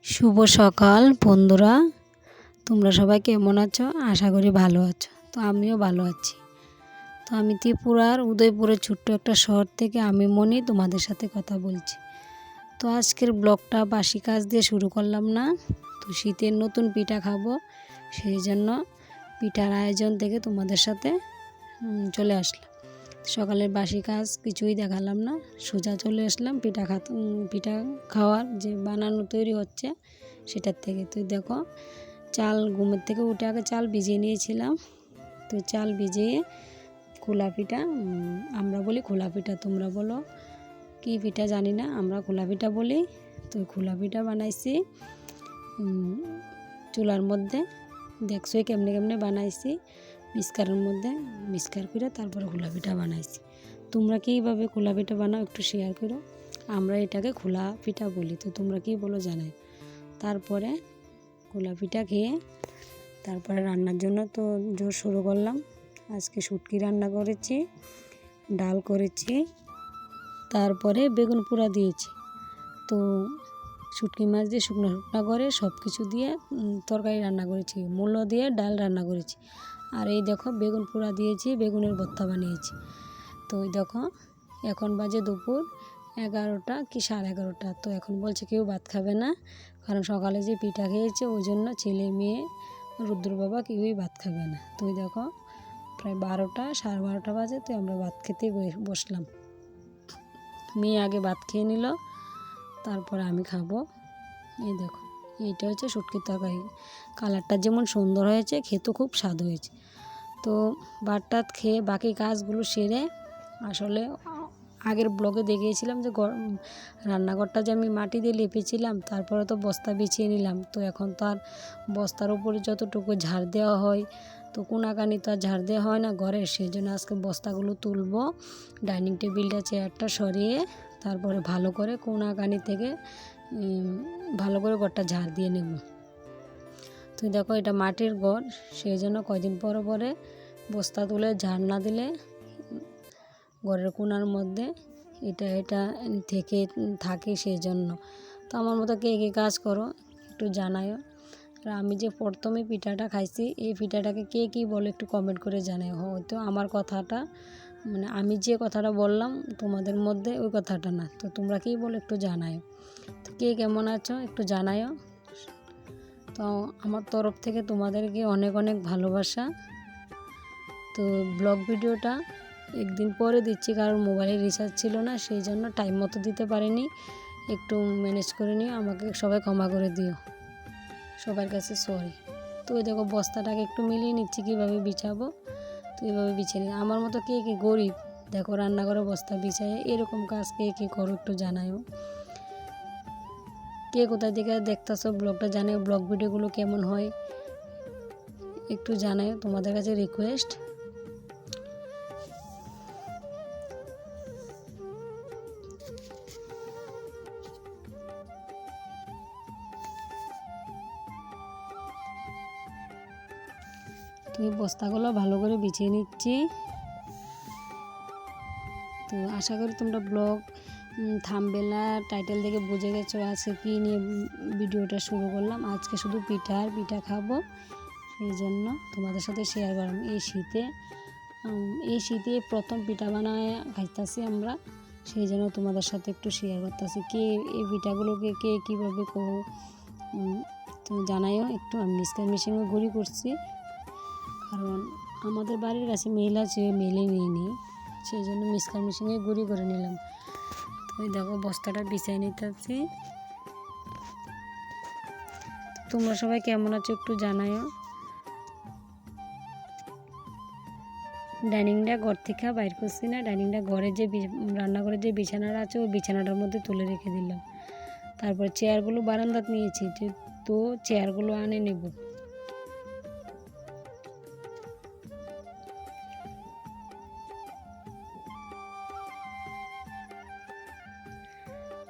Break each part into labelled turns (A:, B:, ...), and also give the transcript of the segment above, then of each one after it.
A: শুভ সকাল বন্ধুরা, তোমরা সবাই কেমন আছো? আশা করি ভালো আছো। তো আমিও ভালো আছি। তো আমি ত্রিপুরার উদয়পুরের ছোট্ট একটা শহর থেকে আমি মনি তোমাদের সাথে কথা বলছি। তো আজকের ব্লগটা বাসি কাজ দিয়ে শুরু করলাম না, তো শীতের নতুন পিঠা খাবো, সেই জন্য পিঠার আয়োজন থেকে তোমাদের সাথে চলে আসলাম। সকালের বাসি কাজ কিছুই দেখালাম না, সোজা চলে আসলাম পিঠা খাওয়ার যে বানানো তৈরি হচ্ছে সেটার থেকে। তো দেখো, চাল ঘুমের থেকে উঠে আগে চাল ভিজিয়ে নিয়েছিলাম। তো চাল ভিজিয়ে খোলা পিঠা, আমরা বলি খোলা পিঠা, তোমরা বলো কি পিঠা জানি না, আমরা খোলা পিঠা বলি। তো খোলা পিঠা বানাইছি চুলার মধ্যে, দেখছোই কেমনে কেমনে বানাইছি, মিক্সকারের মধ্যে মিক্সকার করে তারপরে খোলা পিঠা বানাইছি। তোমরা কীভাবে খোলা পিঠা বানাও একটু শেয়ার করো। আমরা এটাকে খোলা পিঠা বলি, তো তোমরা কী বলো জানাই। তারপরে খোলা পিঠা খেয়ে তারপরে রান্নার জন্য তো জোর শুরু করলাম। আজকে শুটকি রান্না করেছি, ডাল করেছি, তারপরে বেগুন পোড়া দিয়েছি। তো শুটকি মাছ দিয়ে শুকনো শুকনো করে সব কিছু দিয়ে তরকারি রান্না করেছি, মূলো দিয়ে ডাল রান্না করেছি। আর এই দেখো বেগুন পোড়া দিয়েছি, বেগুনের ভর্তা বানিয়েছি। তো ওই দেখো, এখন বাজে দুপুর 11টা কি 11:30। তো এখন বলছে কেউ ভাত খাবে না, কারণ সকালে যে পিঠা খেয়েছে ওই জন্য ছেলে মেয়ে রুদ্র বাবা কেউই ভাত খাবে না। তো ওই দেখো প্রায় 12টা 12:30 বাজে, তো আমরা ভাত খেতে বসলাম। মেয়ে আগে ভাত খেয়ে নিল, তারপরে আমি খাবো। এই দেখো, এইটা হচ্ছে শুটকির তরকারি। কালারটা যেমন সুন্দর হয়েছে, খেতেও খুব স্বাদ হয়েছে। তো ভাত টাত খেয়ে বাকি কাজগুলো সেরে, আসলে আগের ব্লগে দেখিয়েছিলাম যে রান্নাঘরটা যে আমি মাটি দিয়ে লেপেছিলাম, তারপরে তো বস্তা বিছিয়ে নিলাম। তো এখন তো আর বস্তার উপরে যতটুকু ঝাড় দেওয়া হয়, তো কোনাকানি তো আর ঝাড় দেওয়া হয় না ঘরে, সেই জন্য আজকে বস্তাগুলো তুলবো, ডাইনিং টেবিলটা চেয়ারটা সরিয়ে তারপরে ভালো করে কোনাকানি থেকে ভালো করে ঘরটা ঝাড় দিয়ে নেব। তো দেখো, এটা মাটির ঘর, সেই জন্য কয়দিন পরে পরে বস্তা তুলে ঝাড় না দিলে ঘরের কোনার মধ্যে এটা থেকে থাকে, সেই জন্য। তো আমার মতো কে কে কাজ করো একটু জানাও। আর আমি যে প্রথমে পিঠাটা খাইছি, এই পিঠাটাকে কে কী বলে একটু কমেন্ট করে জানাও। হয়তো আমার কথাটা, মানে আমি যে কথাটা বললাম তোমাদের মধ্যে ওই কথাটা না, তো তোমরা কী বলো একটু জানাও। তো কে কেমন আছো একটু জানাও। তো আমার তরফ থেকে তোমাদেরকে অনেক অনেক ভালোবাসা। তো ব্লগ ভিডিওটা একদিন পরে দিচ্ছি, কারণ মোবাইলে রিচার্জ ছিল না, সেই জন্য টাইম মতো দিতে পারিনি। একটু ম্যানেজ করে নিও, আমাকে সবাই ক্ষমা করে দিও, সবার কাছে সরি। তো ওই দেখো, বস্তাটাকে একটু মিলিয়ে নিচ্ছি কীভাবে বিছাবো। তো এইভাবে বিছিয়ে নিই। আমার মতো কে কে গরিব দেখো রান্নাঘরে বস্তা বিছায়, এরকম কাজ কে কে করো একটু জানাও। কে কোথায় থেকে দেখতেছো ব্লগটা জানাও, ব্লগ ভিডিওগুলো কেমন হয় একটু জানাও, তোমাদের কাছে রিকোয়েস্ট। তো এই বস্তাগুলো ভালো করে বিছিয়ে নিচ্ছি। তো আশা করি তোমরা ব্লগ থাম্বনেল আর টাইটেল দেখে বুঝে গেছো আজকে কী নিয়ে ভিডিওটা শুরু করলাম। আজকে শুধু পিঠা খাবো, সেই জন্য তোমাদের সাথে শেয়ার করলাম। এই শীতে প্রথম পিঠা বানায় খাইতেছি আমরা, সেই জন্য তোমাদের সাথে একটু শেয়ার করতেছি। কে এই পিঠাগুলোকে কে কীভাবে করো তো জানাইও একটু। আমি মিক্সচার মেশিনে গুঁড়ি করছি, কারণ আমাদের বাড়ির কাছে মেল আছে, মেলে নিয়ে নিই, সেই জন্য মিক্সচার মেশিনে গুঁড়ি করে নিলাম। তো ওই দেখো, বস্তাটা বিছাই নিতেছি। তোমরা সবাই কেমন আছো একটু জানাও। ডাইনিংটা ঘর থেকে বাইর করছি না, ডাইনিংটা ঘরে যে রান্নাঘরে যে বিছানাটা আছে ওই বিছানাটার মধ্যে তুলে রেখে দিলাম। তারপর চেয়ারগুলো বারান্দাত নিয়েছি, তো চেয়ারগুলো আনে নেব।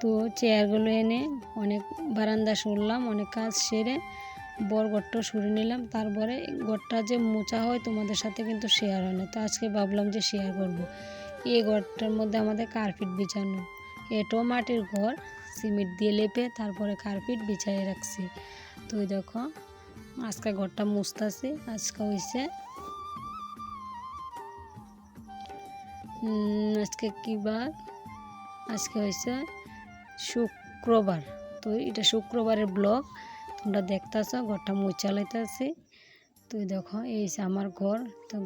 A: তো চেয়ারগুলো এনে অনেক বারান্দা সরলাম, অনেক কাজ সেরে বড় ঘরটা সরে নিলাম। তারপরে ঘরটা যে মোছা হয় তোমাদের সাথে কিন্তু শেয়ার হয় না, তো আজকে ভাবলাম যে শেয়ার করব। এই ঘরটার মধ্যে আমাদের কার্পেট বিছানো, এটাও মাটির ঘর, সিমেন্ট দিয়ে লেপে তারপরে কার্পেট বিছাইয়ে রাখছি। তো ওই দেখো আজকে ঘরটা মুছতাছি। আজকে হয়েছে আজকে কী বার, আজকে হয়েছে শুক্রবার। তো এটা শুক্রবারের ব্লগ, তোমরা দেখতেছ ঘরটা মুছা লাইতেছি। তো দেখো এই আমার ঘর। তো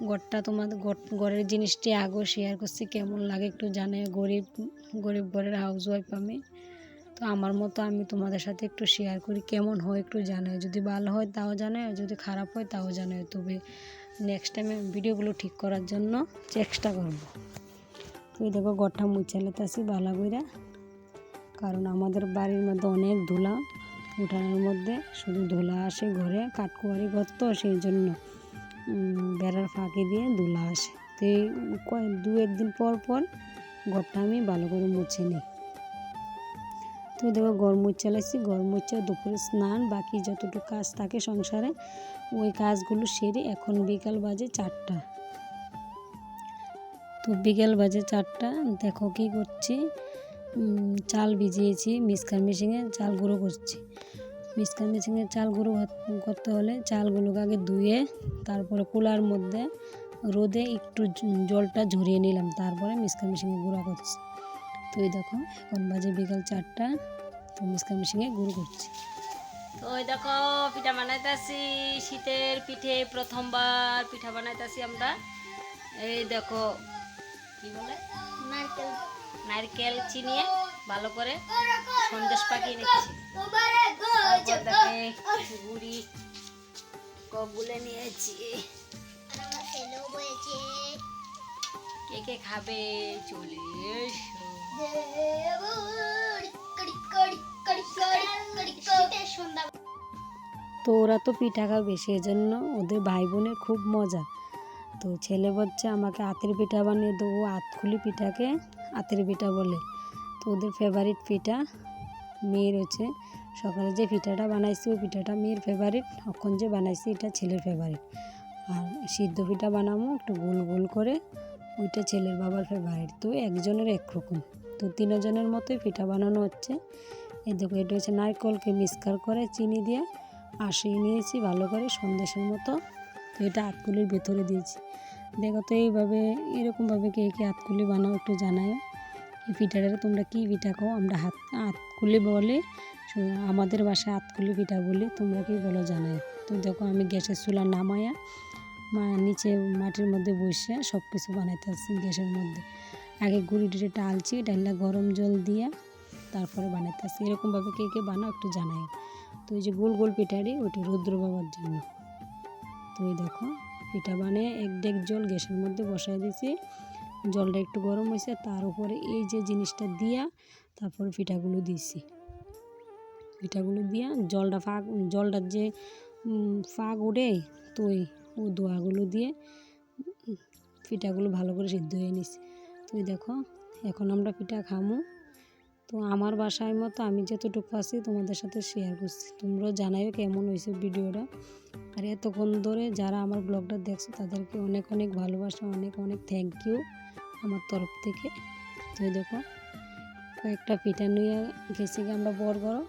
A: ঘরটা তোমাদের ঘরের জিনিসটি আগেও শেয়ার করছি, কেমন লাগে একটু জানে। গরিব ঘরের হাউস ওয়াইফ আমি। তো আমার মতো আমি তোমাদের সাথে একটু শেয়ার করি, কেমন হয় একটু জানাই। যদি ভালো হয় তাও জানাই, আর যদি খারাপ হয় তাও জানাই। তবে নেক্সট টাইমে ভিডিওগুলো ঠিক করার জন্য চেষ্টা করব। তো দেখো ঘরটা মুছে লেতেছি ভালো করে, কারণ আমাদের বাড়ির মধ্যে অনেক ধুলা। উঠানের মধ্যে শুধু ধুলা আসে ঘরে, কাঠকুয়ারি ঘর তো, সেই জন্য বেড়ার ফাঁকি দিয়ে ধুলা আসে। তো এই 2-1 দিন পর পর ঘরটা আমি ভালো করে মুছে নিই। তো দেখো ঘর মুছে লাইছি, ঘর মুছে দুপুরে স্নান, বাকি যতটুকু কাজ থাকে সংসারে ওই কাজগুলো সেরে এখন বিকাল বাজে 4টা। তো বিকেল বাজে 4টা, দেখো কি করছি, চাল ভিজিয়েছি মিক্সার মেশিনে, চাল গুঁড়ো করছি। মিক্সার মেশিনে চাল গুঁড়ো করতে হলে চালগুলোকে আগে ধুয়ে তারপরে কুলার মধ্যে রোদে একটু জলটা ঝরিয়ে নিলাম, তারপরে মিক্সার মেশিনে গুঁড়ো করছি। তো এই দেখো এখন বাজে বিকাল 4টা, তো মিক্সার মেশিনে গুঁড়ো করছি। তো ওই দেখো পিঠা বানাইতেছি, শীতের পিঠে প্রথমবার পিঠা বানাইতেছি আমরা। এই দেখো কি বলে, নারকেল চিনিয়ে ভালো করে সন্দেশ পাকিয়ে নিচ্ছি। গুড়ি কপগুলো নিয়েছি, কে কে খাবে চলে তো ওরা তো পিঠা খাবে, সেজন্য ওদের ভাই বোনের খুব মজা। তো ছেলে বলছে আমাকে আতের পিঠা বানিয়ে দেবো, আতখুলি পিঠাকে আতের পিঠা বলে। তো ওদের ফেভারিট পিঠা। মেয়ের হচ্ছে সকালে যে পিঠাটা বানাইছি ওই পিঠাটা মেয়ের ফেভারিট, এখন যে বানাইছি এটা ছেলের ফেভারিট। আর সিদ্ধ পিঠা বানাবো একটু গোল গোল করে, ওইটা ছেলের বাবার ফেভারিট। তো একজনের একরকম, তো 3 জনের মতোই পিঠা বানানো হচ্ছে। এই দেখো এটা হচ্ছে নারকেলকে মিক্সকার করে চিনি দিয়ে আশিয়ে নিয়েছি ভালো করে সন্দেশের মতো। তো এটা আতকুলির ভেতরে দিয়েছি। দেখো তো এইভাবে এরকমভাবে কে কে আতকুলি বানাও একটু জানাও। এই পিঠাটা তোমরা কী পিঠা খাও? আমরা আতকুলি বলে, আমাদের বাসায় আতকুলি পিঠা বলি, তোমরা কি বলো জানাও। তো দেখো আমি গ্যাসের চুলা নামাইয়া নিচে মাটির মধ্যে বসে সব কিছু বানাইতেছি গ্যাসের মধ্যে। আগে গুঁড়ি টুড়ি টালছি, ডাইলা গরম জল দিয়ে তারপরে বানাইতেছি। এরকমভাবে কে কে বানাও একটু জানাই। তো এই যে গোল গোল পিঠাটি ওইটা রুদ্র বাবার জন্য। তো এই দেখো পিঠা বানিয়ে 1 ডেক জল গ্যাসের মধ্যে বসাই দিয়েছি, জলটা একটু গরম হয়েছে, তার উপরে এই যে জিনিসটা দিয়া তারপরে পিঠাগুলো দিয়েছি। পিঠাগুলো দিয়া জলটার যে ফাঁক উঠে, তো ওই দোয়াগুলো দিয়ে পিঠাগুলো ভালো করে সিদ্ধ হয়ে নিছি। তো দেখো এখন আমরা পিঠা খামো। তো আমার বাসায় মতো আমি যতটুকু আছি তোমাদের সাথে শেয়ার করছি, তোমরাও জানাইও কেমন হয়েছে ভিডিওটা। আর এতক্ষণ ধরে যারা আমার ব্লগটা দেখছো তাদেরকে অনেক অনেক ভালোবাসা, অনেক অনেক থ্যাংক ইউ আমার তরফ থেকে। তো দেখো কয়েকটা পিঠা নিয়ে গেছি আমরা বরগড়।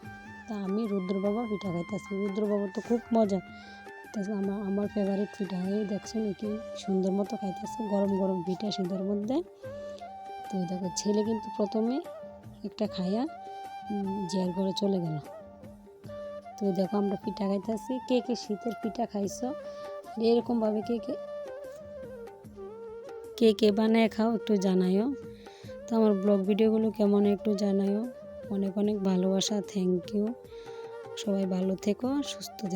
A: তা আমি রুদ্র বাবার পিঠা খাইতেছি, রুদ্র বাবার তো খুব মজা। আমার ফেভারিট পিঠা, এই দেখছো নাকি সুন্দর মতো খাইতেছে গরম গরম পিঠা শীতের মধ্যে। তো দেখো ছেলে কিন্তু প্রথমে একটা খাইয়া জিয়ার ঘরে চলে গেল। তো দেখো আমরা পিঠা খাইতেছি, কে কে শীতের পিঠা খাইছো, এরকমভাবে কে কে বানায় খাও একটু জানাইও। তো আমার ব্লগ ভিডিওগুলো কেমন একটু জানাইও। অনেক অনেক ভালোবাসা, থ্যাংক ইউ। সবাই ভালো থেকো, সুস্থ থেকো।